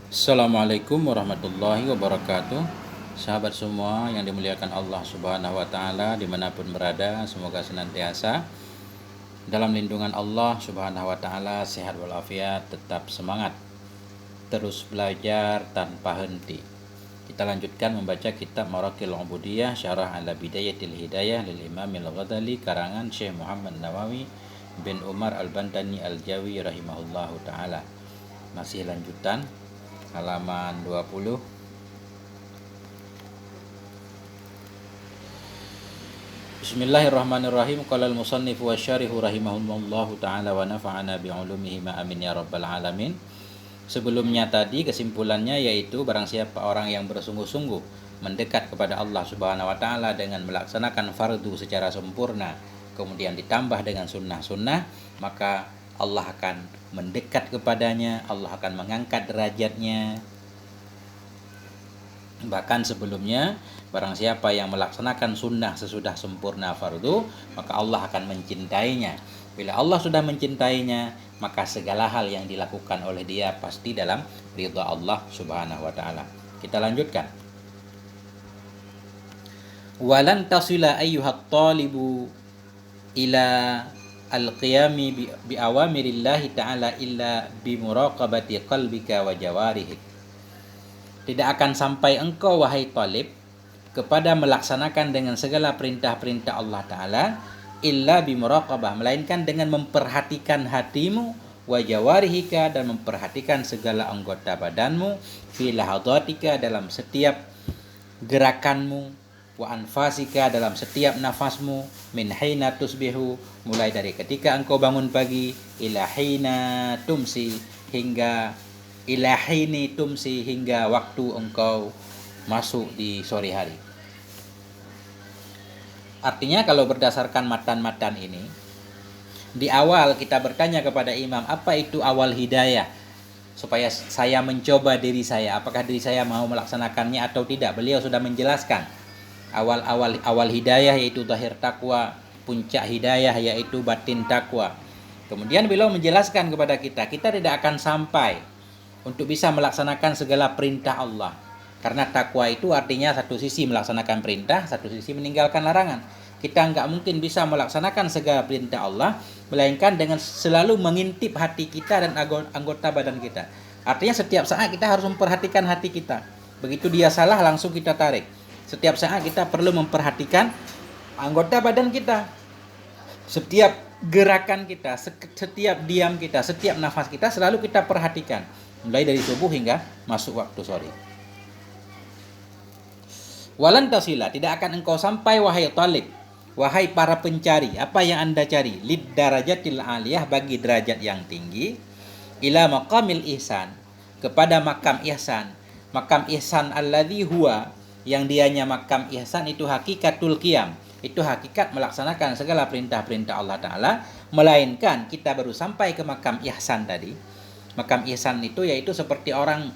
Assalamualaikum warahmatullahi wabarakatuh. Sahabat semua yang dimuliakan Allah Subhanahu wa taala dimanapun berada, semoga senantiasa dalam lindungan Allah Subhanahu wa taala, sehat walafiat, tetap semangat, terus belajar tanpa henti. Kita lanjutkan membaca kitab Maraqil Ubudiyah Syarah ala Bidayatil Hidayah lil Imam Al-Ghazali karangan Syekh Muhammad Nawawi bin Umar Al-Bantani Al-Jawi rahimahullahu taala. Masih lanjutan halaman 20. Bismillahirrahmanirrahim. Qala al-musannif wa syarihu rahimahullahu taala wa nafa'ana bi'ulumihi ma amin ya rabbal alamin. Sebelumnya tadi kesimpulannya yaitu barang siapa orang yang bersungguh-sungguh mendekat kepada Allah Subhanahu wa taala dengan melaksanakan fardu secara sempurna, kemudian ditambah dengan sunnah-sunnah, maka Allah akan mendekat kepadanya, Allah akan mengangkat derajatnya. Bahkan sebelumnya, barang siapa yang melaksanakan sunnah sesudah sempurna fardu, maka Allah akan mencintainya. Bila Allah sudah mencintainya, maka segala hal yang dilakukan oleh dia pasti dalam ridha Allah Subhanahu wa taala. Kita lanjutkan. Walan tasila ayyuhat talibu ila al-qiyami bi awamirillahi ta'ala illa bi muraqabati qalbika wa jawarihik. Tidak akan sampai engkau wahai talib kepada melaksanakan dengan segala perintah-perintah Allah Ta'ala illa bi muraqabah, melainkan dengan memperhatikan hatimu wa jawarihika, dan memperhatikan segala anggota badanmu fi lahadatika, dalam setiap gerakanmu, wa anfasika, dalam setiap nafasmu, min hina tusbihu, mulai dari ketika engkau bangun pagi, ila hina tumsi, hingga ila hini tumsi, hingga waktu engkau masuk di sore hari. Artinya kalau berdasarkan matan-matan ini, di awal kita bertanya kepada imam, apa itu awal hidayah? Supaya saya mencoba diri saya, apakah diri saya mau melaksanakannya atau tidak. Beliau sudah menjelaskan awal hidayah yaitu zahir takwa, puncak hidayah yaitu batin takwa. Kemudian beliau menjelaskan kepada kita tidak akan sampai untuk bisa melaksanakan segala perintah Allah. Karena takwa itu artinya satu sisi melaksanakan perintah, satu sisi meninggalkan larangan. Kita nggak mungkin bisa melaksanakan segala perintah Allah, melainkan dengan selalu mengintip hati kita dan anggota badan kita. Artinya setiap saat kita harus memperhatikan hati kita. Begitu dia salah, langsung kita tarik. Setiap saat kita perlu memperhatikan anggota badan kita. Setiap gerakan kita, setiap diam kita, setiap nafas kita selalu kita perhatikan. Mulai dari subuh hingga masuk waktu sore. Walan tasila, tidak akan engkau sampai wahai talib, wahai para pencari. Apa yang anda cari? Lid darajatil aliyah, bagi derajat yang tinggi. Ila maqamil ihsan, kepada makam ihsan. Makam ihsan alladzi huwa, yang dianya makam ihsan itu hakikatul qiyam, itu hakikat melaksanakan segala perintah-perintah Allah Ta'ala. Melainkan kita baru sampai ke makam ihsan tadi. Makam ihsan itu yaitu seperti orang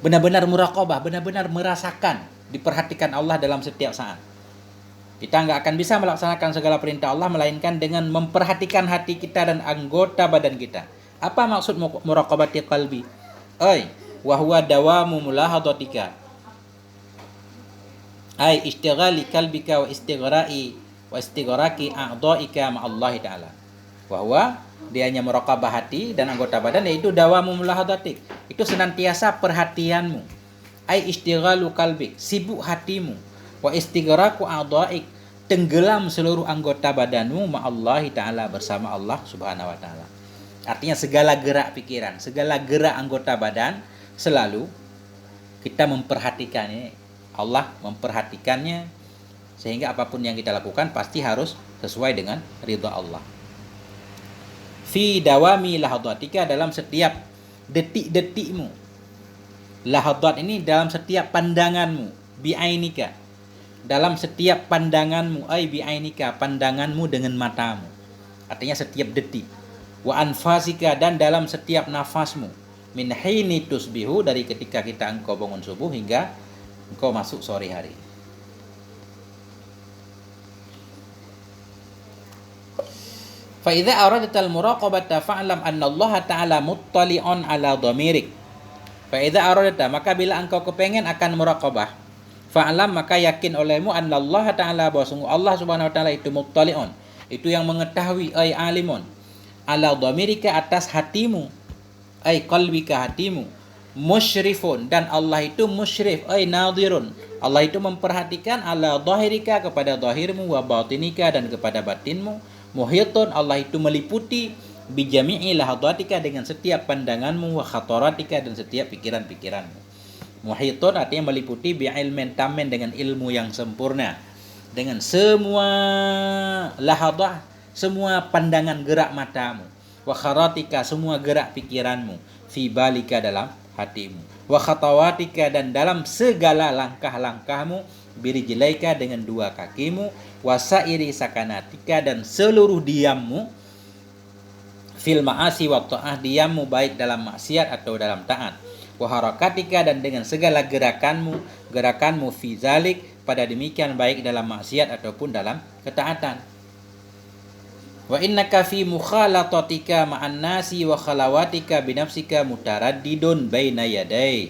benar-benar muraqabah, benar-benar merasakan, diperhatikan Allah dalam setiap saat. Kita nggak akan bisa melaksanakan segala perintah Allah melainkan dengan memperhatikan hati kita dan anggota badan kita. Apa maksud muraqabati qalbi? Wa huwa dawamu mulahadatika, ai istighali kalbika wa istighraqi a'dha'ika ma'allahi ta'ala. Bahwa dianya muraqabah hati dan anggota badan yaitu dawamu mulahadatik, itu senantiasa perhatianmu. Ai istighalu kalbik, sibuk hatimu, wa istighraqu a'dha'ik, tenggelam seluruh anggota badanmu ma'allahi ta'ala, bersama Allah Subhanahu wa taala. Artinya segala gerak pikiran, segala gerak anggota badan selalu kita memperhatikannya. Allah memperhatikannya sehingga apapun yang kita lakukan pasti harus sesuai dengan ridha Allah. Fi dawami lahadatika, dalam setiap detik-detikmu. Lahadat ini dalam setiap pandanganmu. Bi'ainika, dalam setiap pandanganmu. Ai bi'ainika, pandanganmu dengan matamu. Artinya setiap detik. Wa anfasika, dan dalam setiap nafasmu. Min hini tusbihu, dari ketika kita engkau bangun subuh hingga engkau masuk sore hari. Fa idza aradatal muraqabata fa'lam anna Allah ta'ala muttali'un ala dhamirik. Fa idza aradta, maka bila engkau kepengen akan muraqabah, fa'lam, maka yakin olehmu anallaha ta'ala, bahwa sungguh Allah Subhanahu wa taala itu muttali'un, itu yang mengetahui, ay alimun, ala dhamirika, atas hatimu, ay qalbika, hatimu, musyrifun, dan Allah itu musyrif, ay nadirun, Allah itu memperhatikan, ala dhahirika, kepada dhahirmu, wa batinika, dan kepada batinmu, muhitun, Allah itu meliputi, bijami'i lahadatika, dengan setiap pandanganmu, wa khataratika, dan setiap pikiran-pikiranmu. Muhitun artinya meliputi, bi'ilmin tamen, dengan ilmu yang sempurna, dengan semua lahadah, semua pandangan gerak matamu, wa kharatika, semua gerak pikiranmu, fi balika, dalam hatimu, wa khatawatika, dan dalam segala langkah-langkahmu, birijlaika, dengan dua kakimu, wa sairi sakanatika, dan seluruh diammu, fil ma'asi wa ta'ah, diammu baik dalam maksiat atau dalam taat, wa harakatika, dan dengan segala gerakanmu fi zalik, pada demikian baik dalam maksiat ataupun dalam ketaatan. Wa innaka fi mukhalatatika ma'an nasi wa khalawatika binafsika mutaraddidun baina yadai,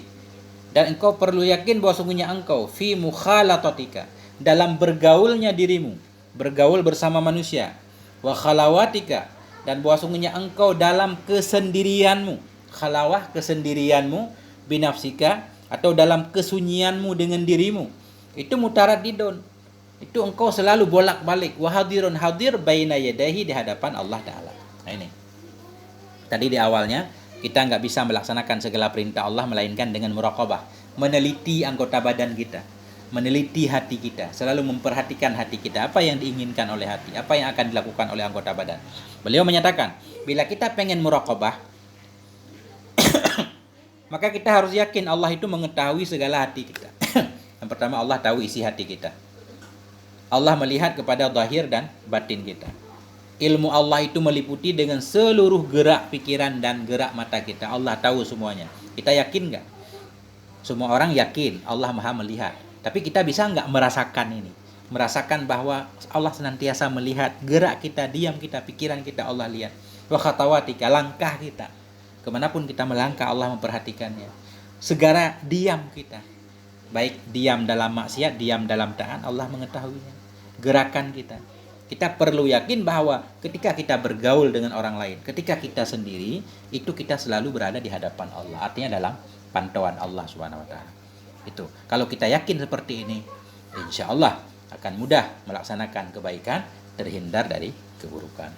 dan engkau perlu yakin bahwa sungguhnya engkau fi mukhalatatika, dalam bergaulnya dirimu, bergaul bersama manusia, wa khalawatika, dan bahwa sungguhnya engkau dalam kesendirianmu, khalawah kesendirianmu, binafsika, atau dalam kesunyianmu dengan dirimu, itu mutaraddidun, itu engkau selalu bolak-balik, wa hadirun, hadir baina yadaihi, di hadapan Allah Ta'ala. Nah ini tadi di awalnya, kita nggak bisa melaksanakan segala perintah Allah melainkan dengan muraqabah, meneliti anggota badan kita, meneliti hati kita, selalu memperhatikan hati kita, apa yang diinginkan oleh hati, apa yang akan dilakukan oleh anggota badan. Beliau menyatakan, bila kita pengen muraqabah, maka kita harus yakin Allah itu mengetahui segala hati kita. Yang pertama, Allah tahu isi hati kita. Allah melihat kepada zahir dan batin kita. Ilmu Allah itu meliputi dengan seluruh gerak pikiran dan gerak mata kita. Allah tahu semuanya. Kita yakin nggak? Semua orang yakin Allah Maha melihat. Tapi kita bisa nggak merasakan ini? Merasakan bahwa Allah senantiasa melihat gerak kita, diam kita, pikiran kita Allah lihat. Wa khatawatika, langkah kita. Kemanapun kita melangkah Allah memperhatikannya. Segara diam kita, baik diam dalam maksiat, diam dalam taat, Allah mengetahuinya. Gerakan kita. Kita perlu yakin bahwa ketika kita bergaul dengan orang lain, ketika kita sendiri, itu kita selalu berada di hadapan Allah. Artinya dalam pantauan Allah Subhanahu wa taala. Itu. Kalau kita yakin seperti ini, insya Allah akan mudah melaksanakan kebaikan, terhindar dari keburukan.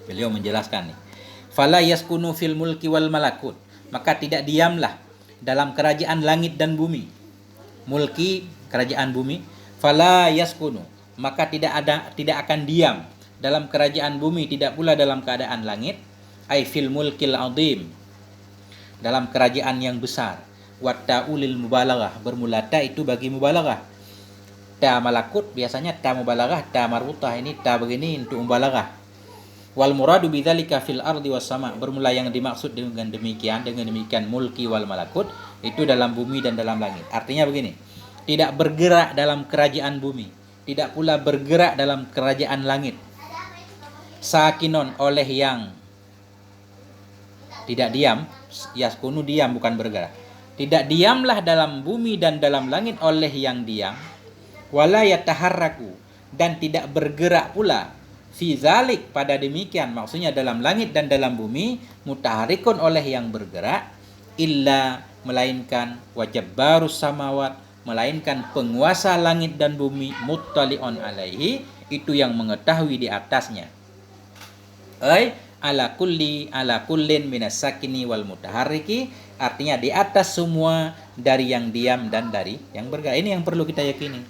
Beliau menjelaskan nih, fala yaskunu fil mulki wal malakut, maka tidak diamlah dalam kerajaan langit dan bumi. Mulki, kerajaan bumi, fala yaskunu, maka tidak akan diam dalam kerajaan bumi, tidak pula dalam keadaan langit, ai fil mulkil azim, dalam kerajaan yang besar. Wa ta'ulil mubalaghah, bermula ta itu bagi mubalaghah. Ta malakut biasanya ta mubalaghah, ta marbutah, ini ta begini untuk mubalaghah. Wal muradu bidzalika fil ardi was sama, bermula yang dimaksud dengan demikian mulki wal malakut, itu dalam bumi dan dalam langit. Artinya begini, tidak bergerak dalam kerajaan bumi, tidak pula bergerak dalam kerajaan langit. Sakinon, oleh yang tidak diam, yaskunu diam bukan bergerak. Tidak diamlah dalam bumi dan dalam langit oleh yang diam. Wala yataharraku, dan tidak bergerak pula fi zalik, pada demikian, maksudnya dalam langit dan dalam bumi, mutaharikun, oleh yang bergerak, illa, melainkan wajabbarus samawat, melainkan penguasa langit dan bumi, muttali'un alaihi, itu yang mengetahui di atasnya. Ai ala kullin minas sakini wal mutaharriki, artinya di atas semua, dari yang diam dan dari yang bergerak. Ini yang perlu kita yakini.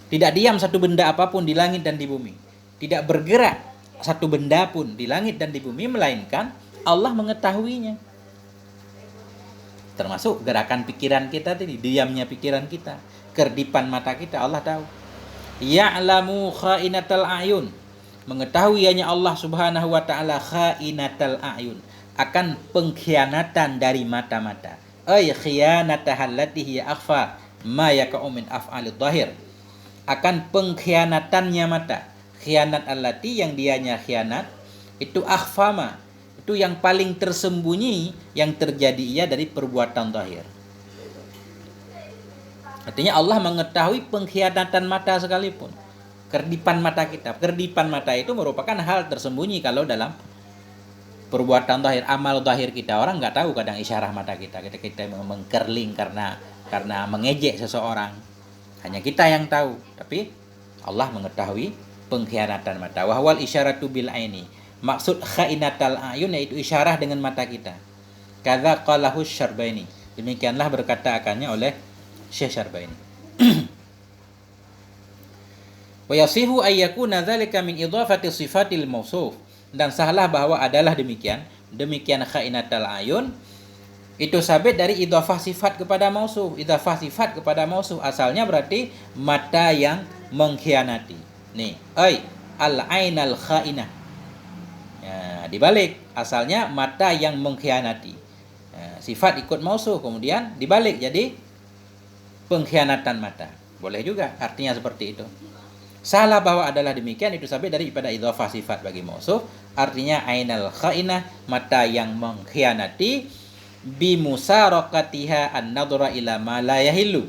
Tidak diam satu benda apapun di langit dan di bumi, tidak bergerak satu benda pun di langit dan di bumi, melainkan Allah mengetahuinya. Termasuk gerakan pikiran kita tadi, diamnya pikiran kita, kerdipan mata kita, Allah tahu. Ya'lamu kha'inatal a'yun, mengetahui hanya Allah Subhanahu wa taala kha'inatal a'yun, akan pengkhianatan dari mata-mata. Ay khiyanatahal lati hiya akhfa ma yaka'u min af'alid dhahir, akan pengkhianatannya mata. Khianat allati, yang dianya khianat, itu akhfama, Itu yang paling tersembunyi yang terjadi ia dari perbuatan zahir. Artinya Allah mengetahui pengkhianatan mata sekalipun. Kerdipan mata kita. Kerdipan mata itu merupakan hal tersembunyi kalau dalam perbuatan zahir, amal zahir kita. Orang nggak tahu kadang isyarah mata kita. Kita mengkerling karena mengejek seseorang. Hanya kita yang tahu. Tapi Allah mengetahui pengkhianatan mata. Wahwal isyaratu bil aini. Maksud khainatal ayun yaitu isyarah dengan mata kita. Kadza qalahu Syarbaini. Demikianlah berkata akannya oleh Syekh Syarbaini. Wa yasihu ay yakuna dzalika min idhafati sifatil mausuf. Dan sahlah bahwa adalah demikian khainatal ayun itu sabit dari idhafah sifat kepada mausuf. Idhafah sifat kepada mausuf asalnya berarti mata yang mengkhianati. Nih, al ainal khainah. Ya, dibalik asalnya mata yang mengkhianati. Ya, sifat ikut mausuf kemudian dibalik jadi pengkhianatan mata. Boleh juga artinya seperti itu. Salah bahwa adalah demikian itu sabit daripada idhafah sifat bagi mausuf, artinya ainal khainah, mata yang mengkhianati, bi musarakatiha an-nadhra ila ma la yahillu.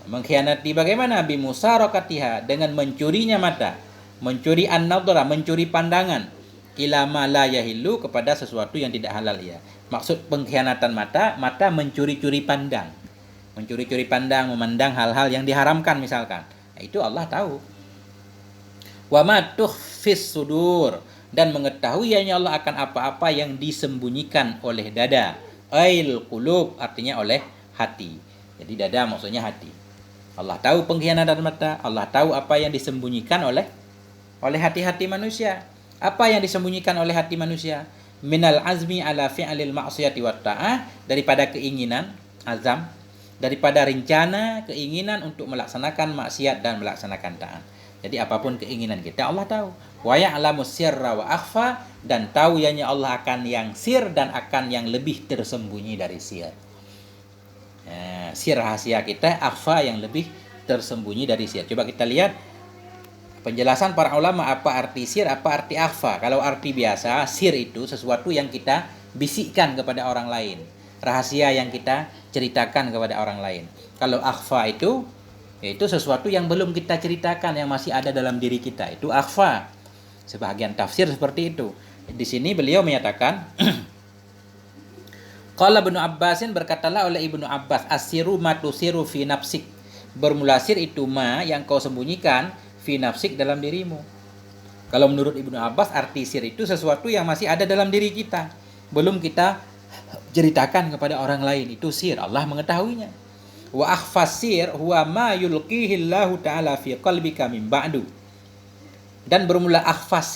Mengkhianati bagaimana? Bi musarakatiha, dengan mencurinya mata, mencuri an-nadhra, mencuri pandangan, ila ma la yahillu, kepada sesuatu yang tidak halal ya. Maksud pengkhianatan mata mencuri-curi pandang. Mencuri-curi pandang, memandang hal-hal yang diharamkan misalkan. Nah, itu Allah tahu. Wa ma tukhfis sudur, dan mengetahui ya Allah akan apa-apa yang disembunyikan oleh dada. Ail qulub, artinya oleh hati. Jadi dada maksudnya hati. Allah tahu pengkhianatan mata, Allah tahu apa yang disembunyikan oleh hati-hati manusia. Apa yang disembunyikan oleh hati manusia? Minal azmi ala fi'lil ma'siyati wat ta'ah, daripada keinginan, azam, daripada rencana, keinginan untuk melaksanakan maksiat dan melaksanakan taat. Jadi apapun keinginan kita Allah tahu. Wa ya'lamu sirra wa akhfa, dan tahu ya Allah akan yang sir dan akan yang lebih tersembunyi dari sir. Sir rahasia kita, akhfa yang lebih tersembunyi dari sir. Coba kita lihat penjelasan para ulama apa arti sir, apa arti akhfa. Kalau arti biasa, sir itu sesuatu yang kita bisikkan kepada orang lain, rahasia yang kita ceritakan kepada orang lain. Kalau akhfa itu yaitu sesuatu yang belum kita ceritakan, yang masih ada dalam diri kita, itu akhfa. Sebagian tafsir seperti itu. Di sini beliau menyatakan qala Ibnu Abbasin, berkatalah oleh Ibnu Abbas, asiru ma tusiru fi nafsik. Bermula sir itu ma yang kau sembunyikan fi nafsik, dalam dirimu. Kalau menurut Ibnu Abbas arti sir itu sesuatu yang masih ada dalam diri kita, belum kita ceritakan kepada orang lain, itu sir, Allah mengetahuinya. Wa akhfas sir huwa ma yulqihi Allahu ta'ala fi qalbika min ba'du. Dan bermula akhfas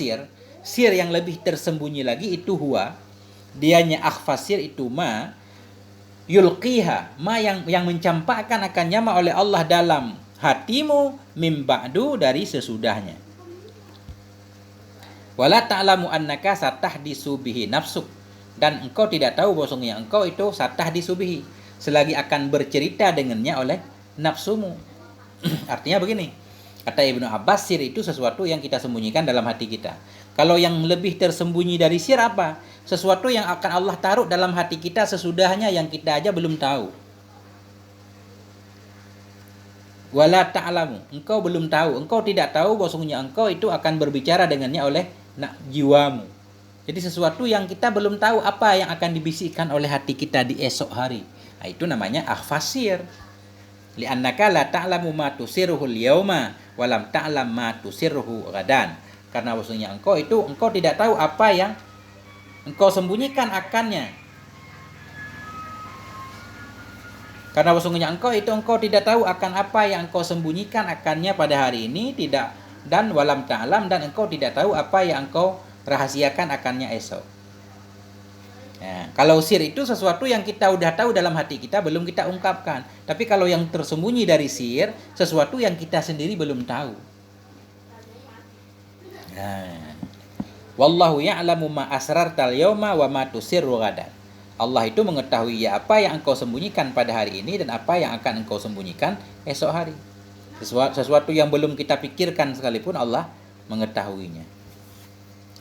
sir yang lebih tersembunyi lagi itu huwa, dianya akhfas sir itu ma yulqiha, ma yang mencampakkan akannya ma oleh Allah dalam hatimu, mim ba'du, dari sesudahnya. Wala ta'lamu annaka satahdisu bihi nafsuk, dan engkau tidak tahu bahwasanya engkau itu satahdisu bihi, selagi akan bercerita dengannya oleh nafsumu. Artinya begini, kata Ibnu Abbas, sir itu sesuatu yang kita sembunyikan dalam hati kita. Kalau yang lebih tersembunyi dari sir apa? Sesuatu yang akan Allah taruh dalam hati kita sesudahnya, yang kita aja belum tahu. Wala ta'lamu, engkau belum tahu, engkau tidak tahu bahwasanya engkau itu akan berbicara dengannya oleh jiwamu. Jadi sesuatu yang kita belum tahu apa yang akan dibisikkan oleh hati kita di esok hari. Nah, itu namanya akhfasir. Li'annaka la ta'lamu ma tusirruhu al-yauma wa lam ta'lam ma tusirruhu ghadan. Karena bahwasanya engkau tidak tahu apa yang engkau sembunyikan akannya. Karena bahwasanya engkau tidak tahu akan apa yang engkau sembunyikan akannya pada hari ini, tidak, dan walam ta'lam, dan engkau tidak tahu apa yang engkau rahasiakan akannya esok. Nah, kalau sir itu sesuatu yang kita udah tahu dalam hati kita, belum kita ungkapkan. Tapi kalau yang tersembunyi dari sir, sesuatu yang kita sendiri belum tahu. Nah, wallahu ya'lamu ma asrartal yawma wa ma tusirru ghadan. Allah itu mengetahui ya apa yang engkau sembunyikan pada hari ini dan apa yang akan engkau sembunyikan esok hari. Sesuatu yang belum kita pikirkan sekalipun Allah mengetahuinya.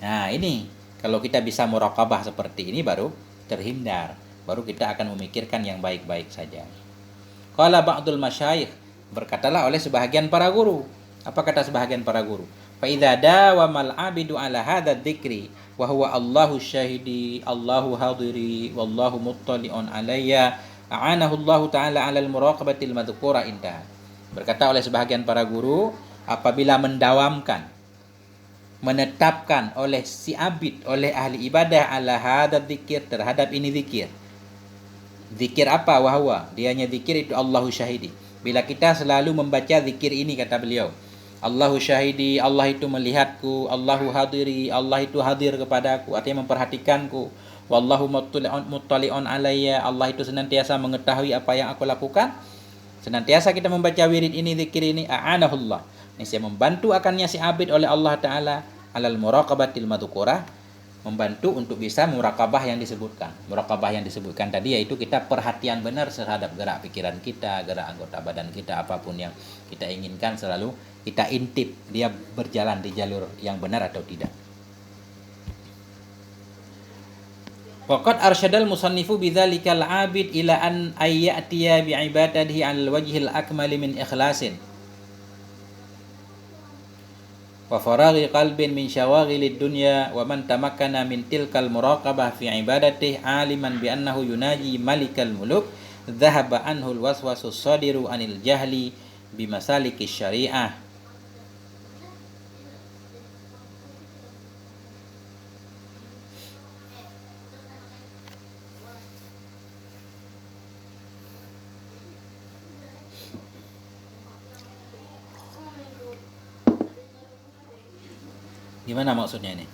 Nah, ini Kalau kita bisa muraqabah seperti ini baru terhindar, baru kita akan memikirkan yang baik-baik saja. Qala ba'dul masyayikh, berkatalah oleh sebahagian para guru. Apa kata sebahagian para guru? Fa idza dawamal 'abidu ala hadza dzikri wa huwa Allahu syahidi, Allahu hadiri, wallahu muttali'un alayya, a'anahu Allah taala 'alal muraqabatil madhkura indah. Berkata oleh sebahagian para guru, apabila mendawamkan, menetapkan oleh si abid, oleh ahli ibadah ala hadad dzikir, terhadap ini zikir. Zikir apa? Wahwa, dianya zikir itu Allahu syahidi. Bila kita selalu membaca zikir ini, kata beliau, Allahu syahidi, Allah itu melihatku, Allahu hadiri, Allah itu hadir kepadaku, artinya memperhatikanku. Wallahu muttali'un alayya, Allah itu senantiasa mengetahui apa yang aku lakukan. Senantiasa kita membaca wirid ini, zikir ini, a'anahullah, ini saya membantu akannya si abid oleh Allah Ta'ala alal muraqabatil madhukurah, membantu untuk bisa muraqabah yang disebutkan. Muraqabah yang disebutkan tadi yaitu kita perhatian benar terhadap gerak pikiran kita, gerak anggota badan kita, apapun yang kita inginkan selalu kita intip dia berjalan di jalur yang benar atau tidak. Waqad arsyadal musannifu bidzalikal abid ila an ayyatiya bi'ibadatihi 'alal wajhil akmali min ikhlasin wa faraghi qalbin min syawaghilid dunya, wa man tamakkana min tilkal muraqabah fi ibadatihi aliman bi annahu yunaji malikal muluk dhahaba anhu alwaswasus sadiru anil jahli bi masalikis syariah. Gimana maksudnya ini?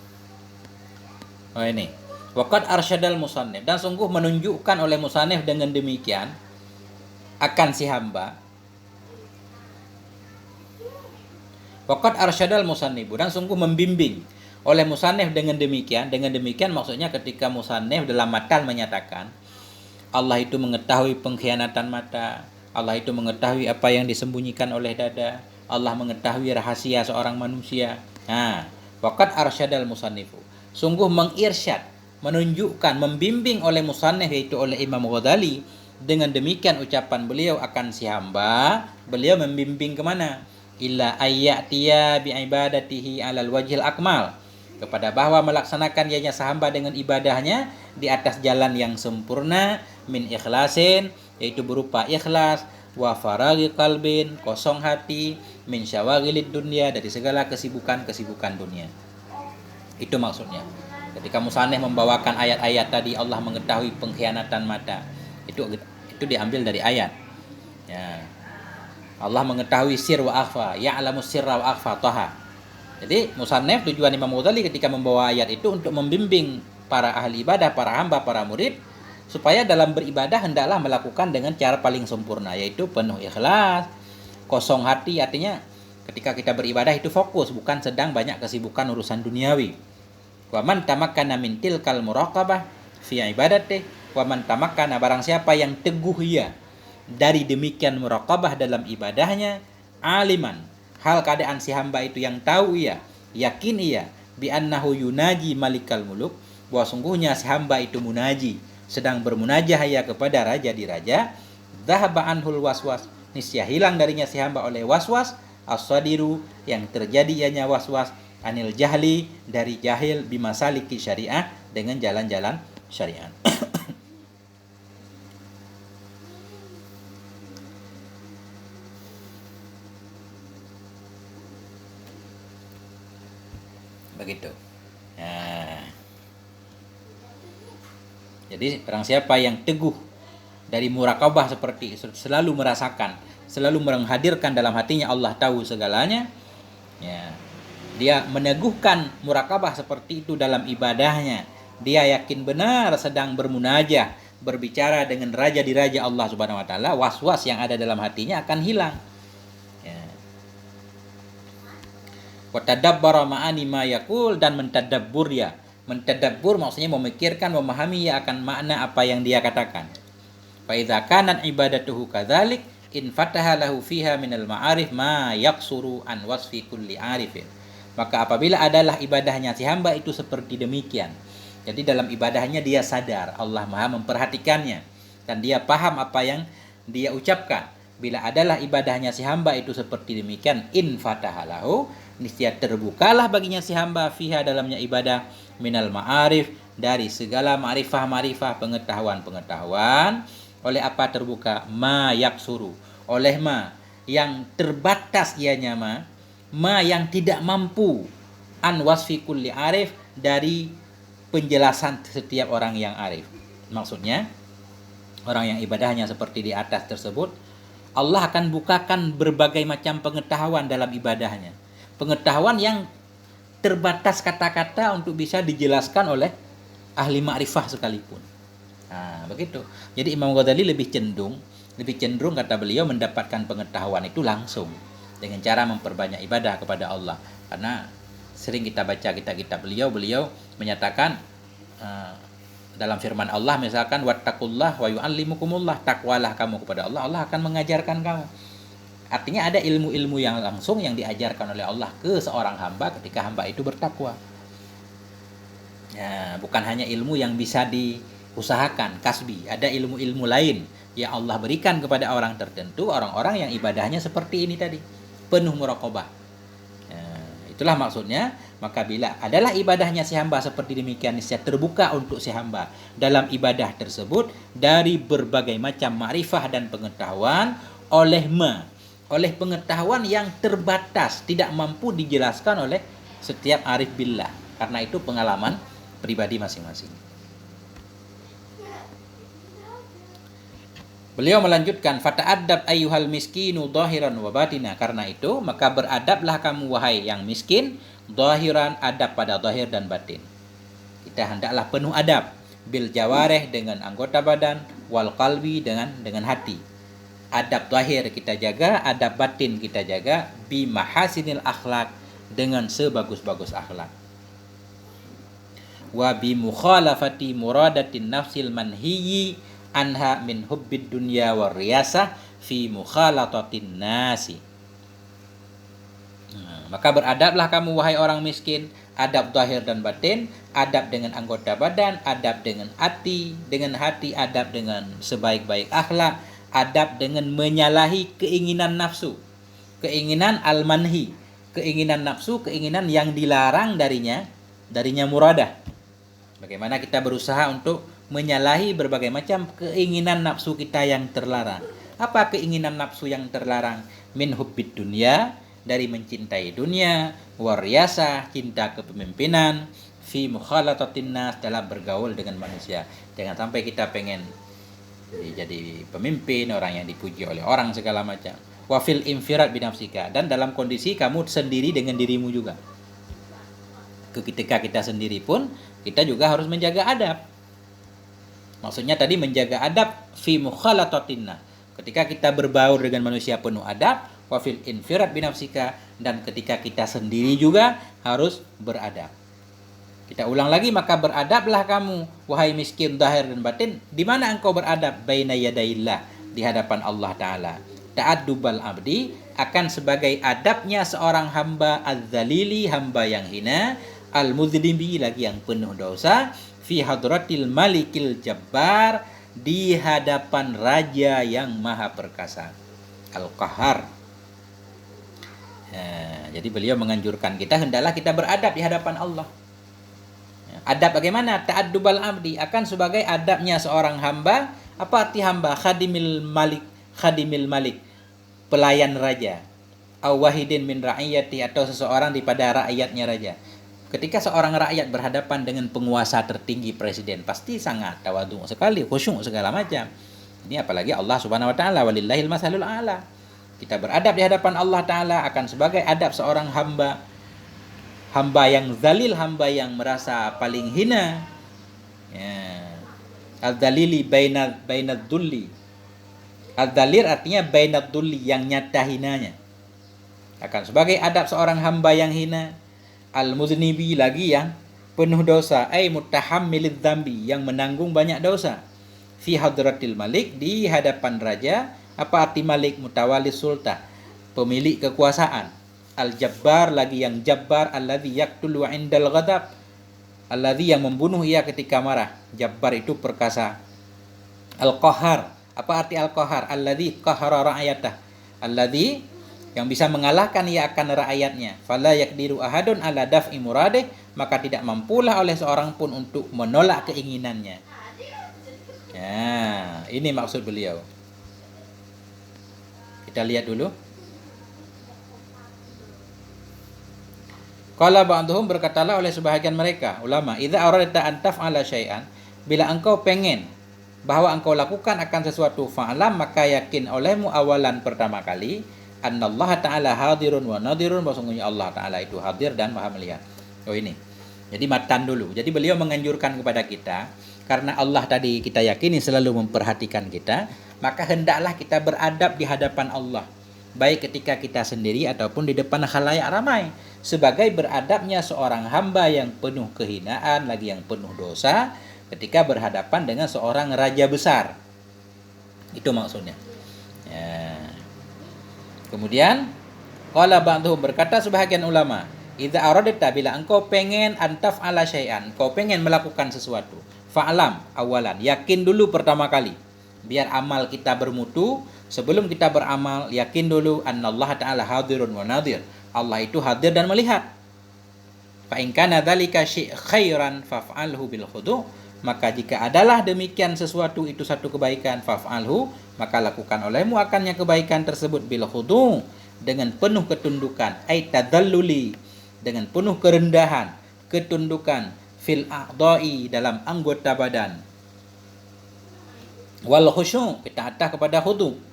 Oh ini. Waqad arsyadal musannif, dan sungguh menunjukkan oleh musannif dengan demikian akan si hamba. Waqad arsyadal musannif, dan sungguh membimbing oleh musannif dengan demikian. Dengan demikian maksudnya ketika musannif dalam matan menyatakan Allah itu mengetahui pengkhianatan mata, Allah itu mengetahui apa yang disembunyikan oleh dada, Allah mengetahui rahasia seorang manusia. Nah, waqad arsyadal musannifu, sungguh mengirsyad, menunjukkan, membimbing oleh musannif yaitu oleh Imam Ghazali. Dengan demikian ucapan beliau akan si hamba, beliau membimbing kemana? Illa ayyatiya bi'ibadatihi alal wajhil akmal, kepada bahwa melaksanakan ianya sahamba dengan ibadahnya di atas jalan yang sempurna, min ikhlasin, yaitu berupa ikhlas, wa faraghi qalbin, kosong hati, min syawaghilid dunya, dari segala kesibukan-kesibukan dunia. Itu maksudnya. Ketika musannif membawakan ayat-ayat tadi, Allah mengetahui pengkhianatan mata, itu diambil dari ayat. Ya. Allah mengetahui sir wa akhfa, ya'lamu sirra wa akhfa Thaha. Jadi musannif, tujuan Imam Ghazali ketika membawa ayat itu untuk membimbing para ahli ibadah, para hamba, para murid, supaya dalam beribadah hendaklah melakukan dengan cara paling sempurna, yaitu penuh ikhlas, kosong hati. Artinya ketika kita beribadah itu fokus, bukan sedang banyak kesibukan urusan duniawi. Wa man tamakkana min tilkal muraqabah fi ibadati, wa man tamakkana, barang siapa yang teguh ia dari demikian muraqabah dalam ibadahnya, aliman, hal keadaan si hamba itu yang tahu ia, yakin ia, bi annahu yunaji malikal muluk, bahwa sungguhnya si hamba itu munaji, sedang bermunajah ia kepada raja di raja. Dhahaba anhul waswas, niscaya hilang darinya si hamba oleh waswas, as-sadiru, yang terjadi ianya waswas, anil jahli, dari jahil, bimasaliki syariah, dengan jalan-jalan syariat. Begitu. Nah, jadi barang siapa yang teguh dari muraqabah seperti selalu merasakan, selalu menghadirkan dalam hatinya Allah tahu segalanya, ya, dia meneguhkan muraqabah seperti itu dalam ibadahnya, dia yakin benar sedang bermunajah, berbicara dengan raja di raja Allah Subhanahu wa taala, was-was yang ada dalam hatinya akan hilang. Wa tadabbara ma'ani ma yaqul, dan mentadabbur ya. Mentadabbur maksudnya memikirkan, memahami ya akan makna apa yang dia katakan. Fa idza kanat ibadatuhu kadzalik in fataha lahu fiha minal ma'arif ma yaqsuru an wasfi kulli arifin. Maka apabila adalah ibadahnya si hamba itu seperti demikian. Jadi dalam ibadahnya dia sadar Allah Maha memperhatikannya dan dia paham apa yang dia ucapkan. Bila adalah ibadahnya si hamba itu seperti demikian, in fatahalahu, niscaya terbukalah baginya si hamba fiha dalamnya ibadah minal ma'arif, dari segala ma'rifah-ma'rifah, pengetahuan-pengetahuan. Oleh apa terbuka? Ma yaksuru, oleh ma yang terbatas ianya, ma yang tidak mampu, an wasfi kulli arif, dari penjelasan setiap orang yang arif. Maksudnya orang yang ibadahnya seperti di atas tersebut, Allah akan bukakan berbagai macam pengetahuan dalam ibadahnya. Pengetahuan yang terbatas kata-kata untuk bisa dijelaskan oleh ahli ma'rifah sekalipun. Nah, begitu. Jadi Imam Ghazali lebih cenderung kata beliau mendapatkan pengetahuan itu langsung dengan cara memperbanyak ibadah kepada Allah. Karena sering kita baca kitab-kitab beliau menyatakan dalam firman Allah misalkan wattaqullah wa yu'allimukumullah, takwalah kamu kepada Allah, Allah akan mengajarkan kamu. Artinya ada ilmu-ilmu yang langsung yang diajarkan oleh Allah ke seorang hamba ketika hamba itu bertakwa. Ya, bukan hanya ilmu yang bisa diusahakan, kasbi. Ada ilmu-ilmu lain yang Allah berikan kepada orang tertentu, orang-orang yang ibadahnya seperti ini tadi, penuh muraqabah. Ya, itulah maksudnya. Maka bila adalah ibadahnya si hamba seperti demikian, niscaya terbuka untuk si hamba dalam ibadah tersebut dari berbagai macam ma'rifah dan pengetahuan oleh pengetahuan yang terbatas, tidak mampu dijelaskan oleh setiap arif billah. Karena itu pengalaman pribadi masing-masing. Beliau melanjutkan, fata'addab ayyuhal miskinu dhahiran wa batina. Karena itu maka beradablah kamu wahai yang miskin, dhahiran, adab pada zahir dan batin. Kita hendaklah penuh adab, bil jawareh dengan anggota badan, wal qalbi dengan hati. Adab zahir kita jaga, adab batin kita jaga, bi mahasinil akhlak, dengan sebagus-bagus akhlak. Wa bi mukhalafati muradatin nafsil manhiyi anha min hubbid dunya war riyasah fi mukhalatatin nasi. Maka beradablah kamu wahai orang miskin, adab zahir dan batin, adab dengan anggota badan, adab dengan hati, adab dengan sebaik-baik akhlak, adab dengan menyalahi keinginan nafsu, keinginan al-manhi, keinginan nafsu, keinginan yang dilarang darinya muradah. Bagaimana kita berusaha untuk menyalahi berbagai macam keinginan nafsu kita yang terlarang. Apa keinginan nafsu yang terlarang? Min hubbid dunya, dari mencintai dunia, wariyasah, cinta kepemimpinan, fi mukhalatatin nas, dalam bergaul dengan manusia. Jangan sampai kita pengen jadi pemimpin, orang yang dipuji oleh orang segala macam. Wa fil infirad binafsika, dan dalam kondisi kamu sendiri dengan dirimu juga. Ketika kita sendiri pun kita juga harus menjaga adab. Maksudnya tadi menjaga adab fi mukhalatatin nas. Ketika kita berbaur dengan manusia penuh adab, wa fil infirad binafsika, dan ketika kita sendiri juga harus beradab. Kita ulang lagi, maka beradablah kamu wahai miskin zahir dan batin. Di mana engkau beradab? Baina yadaillah, di hadapan Allah Ta'ala. Ta'addubal abdi, akan sebagai adabnya seorang hamba, az-zalili, hamba yang hina, al-muzlimbi, lagi yang penuh dosa, fi hadratil malikil jabbar, di hadapan raja yang maha perkasa, al-qahar. Jadi beliau menganjurkan kita hendaklah kita beradab di hadapan Allah. Adab bagaimana? Ta'addubal abdi, akan sebagai adabnya seorang hamba. Apa arti hamba? Khadimil malik, pelayan raja. Aw wahidin min ra'iyati, atau seseorang daripada rakyatnya raja. Ketika seorang rakyat berhadapan dengan penguasa tertinggi, presiden, pasti sangat tawadhu sekali, khusyuk segala macam. Ini apalagi Allah Subhanahu wa taala, walillahil masalul a'la. Kita beradab di hadapan Allah Ta'ala akan sebagai adab seorang hamba. Hamba yang zalil, hamba yang merasa paling hina. Ya. Al-dalili bainad dulli. Al-dalir artinya bainad dulli, yang nyata hinanya. Akan sebagai adab seorang hamba yang hina. Al-muznibi, lagi yang penuh dosa. Ay mutahammilid dzambi, yang menanggung banyak dosa. Fi hadratil malik, di hadapan raja. Apa arti malik? Mutawali sultah, pemilik kekuasaan. Al-Jabbar, lagi yang Jabbar, alladzi yaqtulu 'indal ghadab, alladzi yang membunuh ia ketika marah. Jabbar itu perkasa. Al-Qahhar, apa arti Al-Qahhar? Alladzi qahara ra'ayatah, alladzi yang bisa mengalahkan ia akan rakyatnya. Fala yaqdiru ahadun ala daf'i muradih, maka tidak mampulah oleh seorang pun untuk menolak keinginannya. Ya, ini maksud beliau. Kita lihat dulu. Qala ba'dhum, berkatalah oleh sebahagian mereka ulama, idza aradta an taf'ala syai'an, bila engkau pengen bahwa engkau lakukan akan sesuatu, fa'lam, maka yakin olehmu awalan pertama kali, annallaha ta'ala hadirun wa nadirun, bahwa sungguhnya Allah Ta'ala itu hadir dan maha melihat. Oh ini. Jadi matan dulu. Jadi beliau menganjurkan kepada kita, karena Allah tadi kita yakini selalu memperhatikan kita, maka hendaklah kita beradab di hadapan Allah, baik ketika kita sendiri ataupun di depan khalayak ramai, sebagai beradabnya seorang hamba yang penuh kehinaan, lagi yang penuh dosa, ketika berhadapan dengan seorang raja besar. Itu maksudnya. Ya. Kemudian qala ba'dhum, berkata sebahagian ulama, idza aradta, bila engkau pengen antaf ala syai'an, engkau pengen melakukan sesuatu, fa'lam, awalan, yakin dulu pertama kali, biar amal kita bermutu. Sebelum kita beramal, yakin dulu annallaha ta'ala hadirun wa nadir, Allah itu hadir dan melihat. Fa in kana dzalika khairan faf'alhu bil khudu', maka jika adalah demikian sesuatu itu satu kebaikan, faf'alhu, maka lakukan olehmu akannya kebaikan tersebut bil khudu', dengan penuh ketundukan, ay tadalluli, dengan penuh kerendahan, ketundukan, fil a'dha'i, dalam anggota badan, wal khusyu', kita atas kepada khudu'.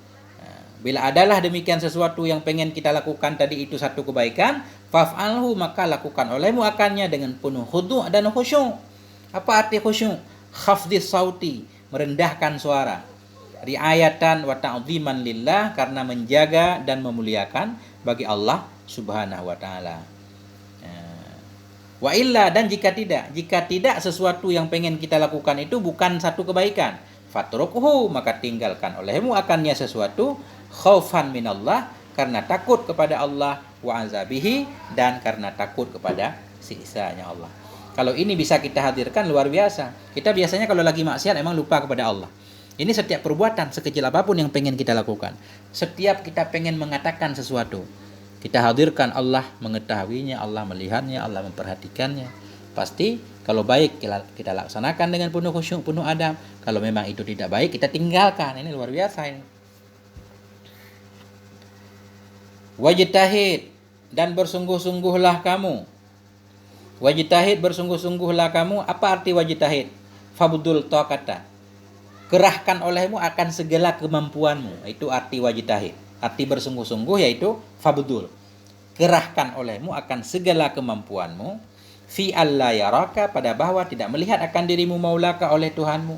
Bila adalah demikian sesuatu yang pengen kita lakukan tadi itu satu kebaikan, faf'alhu, maka lakukan olehmu akannya dengan penuh khudu' dan khusyuk. Apa arti khusyuk? Khafdhis sauti, merendahkan suara. Riayatan wa ta'ziman lillah, karena menjaga dan memuliakan bagi Allah Subhanahu wa taala. Wa illa, dan jika tidak sesuatu yang pengen kita lakukan itu bukan satu kebaikan, fatrukhu, maka tinggalkan olehmu akannya sesuatu, khaufan minallah, karena takut kepada Allah, wa azabihi, dan karena takut kepada siksanya Allah. Kalau ini bisa kita hadirkan, luar biasa. Kita biasanya kalau lagi maksiat emang lupa kepada Allah. Ini setiap perbuatan sekecil apapun yang pengen kita lakukan, setiap kita pengen mengatakan sesuatu, kita hadirkan Allah mengetahuinya, Allah melihatnya, Allah memperhatikannya. Pasti kalau baik kita laksanakan dengan penuh khusyuk, penuh adab. Kalau memang itu tidak baik, kita tinggalkan. Ini luar biasa ini. Wajtahid, dan bersungguh-sungguhlah kamu. Wajtahid, bersungguh-sungguhlah kamu. Apa arti wajtahid? Fabdul taqata, kerahkan olehmu akan segala kemampuanmu. Itu arti wajtahid. Arti bersungguh-sungguh yaitu fabdul, kerahkan olehmu akan segala kemampuanmu, fi alla yaraka, pada bahwa tidak melihat akan dirimu, maulaka, oleh Tuhanmu,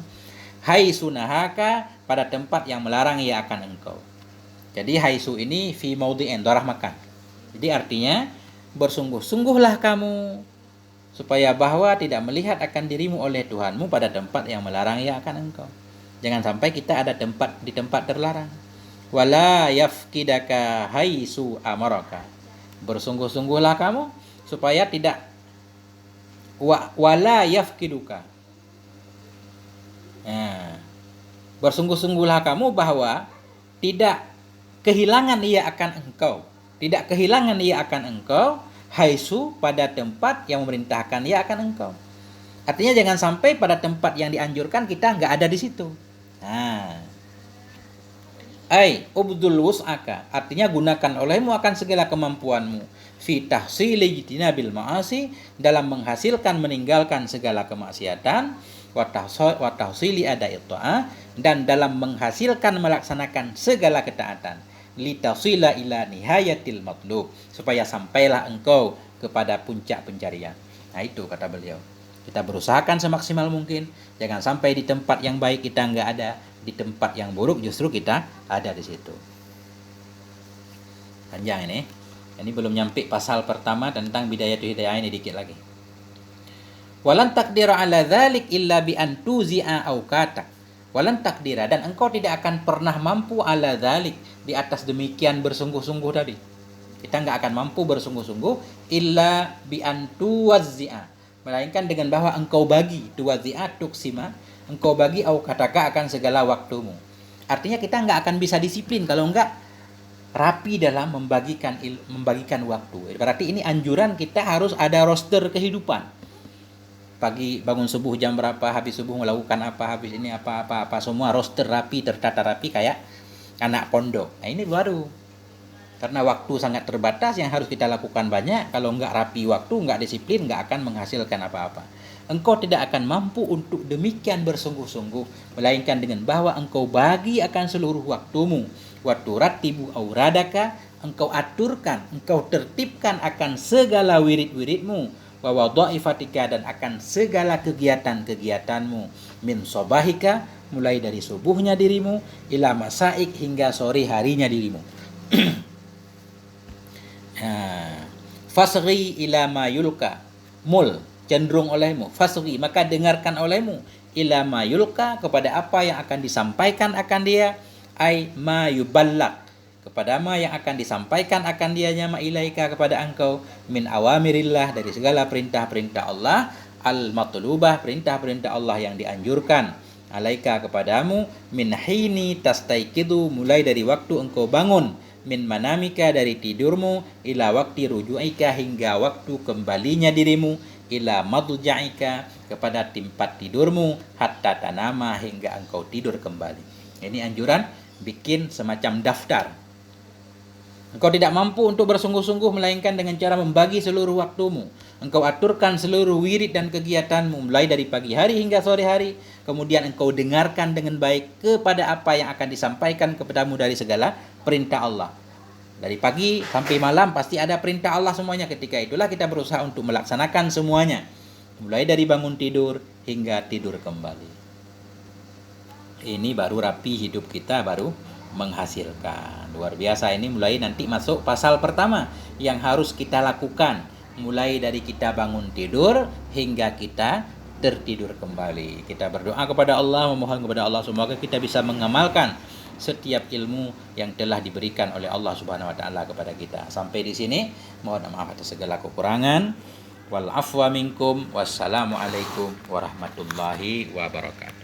hai sunahaka, pada tempat yang melarang ia akan engkau. Jadi haisu ini fi maudhi'in, darah makan. Jadi artinya bersungguh-sungguhlah kamu supaya bahwa tidak melihat akan dirimu oleh Tuhanmu pada tempat yang melarang ia akan engkau. Jangan sampai kita ada di tempat terlarang. Wala yafkidaka haisu amaraka, bersungguh-sungguhlah kamu supaya tidak wala yafkiduka. Bersungguh-sungguhlah kamu bahwa tidak kehilangan ia akan engkau, tidak kehilangan ia akan engkau, haisu, pada tempat yang memerintahkan ia akan engkau. Artinya jangan sampai pada tempat yang dianjurkan kita nggak ada di situ. Ubdul wus'aka, artinya gunakan olehmu akan segala kemampuanmu, fi tahsili jitinabil ma'asi, dalam menghasilkan meninggalkan segala kemaksiatan, wa tahsili ada'i ta'ah, dan dalam menghasilkan melaksanakan segala ketaatan, litasila ila nihayatil matlub, supaya sampailah engkau kepada puncak pencarian. Nah itu kata beliau, kita berusahakan semaksimal mungkin, jangan sampai di tempat yang baik kita nggak ada, di tempat yang buruk justru kita ada di situ. Panjang ini belum nyampe pasal pertama tentang bidayatul hidayah, ini dikit lagi. Walan taqdira ala dzalik illa bi an tuzi'a auqatak. Walan taqdira, dan engkau tidak akan pernah mampu ala dzalik, di atas demikian bersungguh-sungguh tadi. Kita nggak akan mampu bersungguh-sungguh illa bi antu wazzi'a, melainkan dengan bahwa engkau bagi, tuwazzi'a tuksima, engkau bagi au kataka akan segala waktumu. Artinya kita nggak akan bisa disiplin kalau nggak rapi dalam membagikan waktu. Berarti ini anjuran kita harus ada roster kehidupan. Pagi bangun subuh jam berapa, habis subuh melakukan apa, habis ini apa semua roster rapi, tertata rapi kayak anak pondok. Nah, ini baru. Karena waktu sangat terbatas, yang harus kita lakukan banyak. Kalau nggak rapi waktu, nggak disiplin, nggak akan menghasilkan apa-apa. Engkau tidak akan mampu untuk demikian bersungguh-sungguh, melainkan dengan bahwa engkau bagi akan seluruh waktumu. Waktu ratibu auradaka, engkau aturkan, engkau tertibkan akan segala wirid-wiridmu. Wa wadha'ifatika, dan akan segala kegiatan-kegiatanmu. Min sobahika, mulai dari subuhnya dirimu, ila masaik, hingga sore harinya dirimu. Fasri ila ma yulka, mul cenderung olehmu, fasri maka dengarkan olehmu, ila ma yulka kepada apa yang akan disampaikan akan dia, ai ma yuballak kepada ma yang akan disampaikan akan dianya, ma ilaika kepada engkau, min awamirillah dari segala perintah-perintah Allah, al matlubah perintah-perintah Allah yang dianjurkan, alaika kepadamu, min hini tastaiqidu mulai dari waktu engkau bangun, min manamika dari tidurmu, ila waktu ruju'ika hingga waktu kembalinya dirimu, ila madja'ika kepada tempat tidurmu, hatta tanama hingga engkau tidur kembali. Ini anjuran bikin semacam daftar. Engkau tidak mampu untuk bersungguh-sungguh melainkan dengan cara membagi seluruh waktumu. Engkau aturkan seluruh wirid dan kegiatanmu mulai dari pagi hari hingga sore hari. Kemudian engkau dengarkan dengan baik kepada apa yang akan disampaikan kepadamu dari segala perintah Allah. Dari pagi sampai malam pasti ada perintah Allah semuanya. Ketika itulah kita berusaha untuk melaksanakan semuanya. Mulai dari bangun tidur hingga tidur kembali. Ini baru rapi hidup kita, baru menghasilkan. Luar biasa, ini mulai nanti masuk pasal pertama yang harus kita lakukan. Mulai dari kita bangun tidur hingga kita tertidur kembali. Kita berdoa kepada Allah, memohon kepada Allah semoga kita bisa mengamalkan setiap ilmu yang telah diberikan oleh Allah Subhanahu wa taala kepada kita. Sampai di sini, mohon maaf atas segala kekurangan. Wal afwa minkum. Wassalamualaikum warahmatullahi wabarakatuh.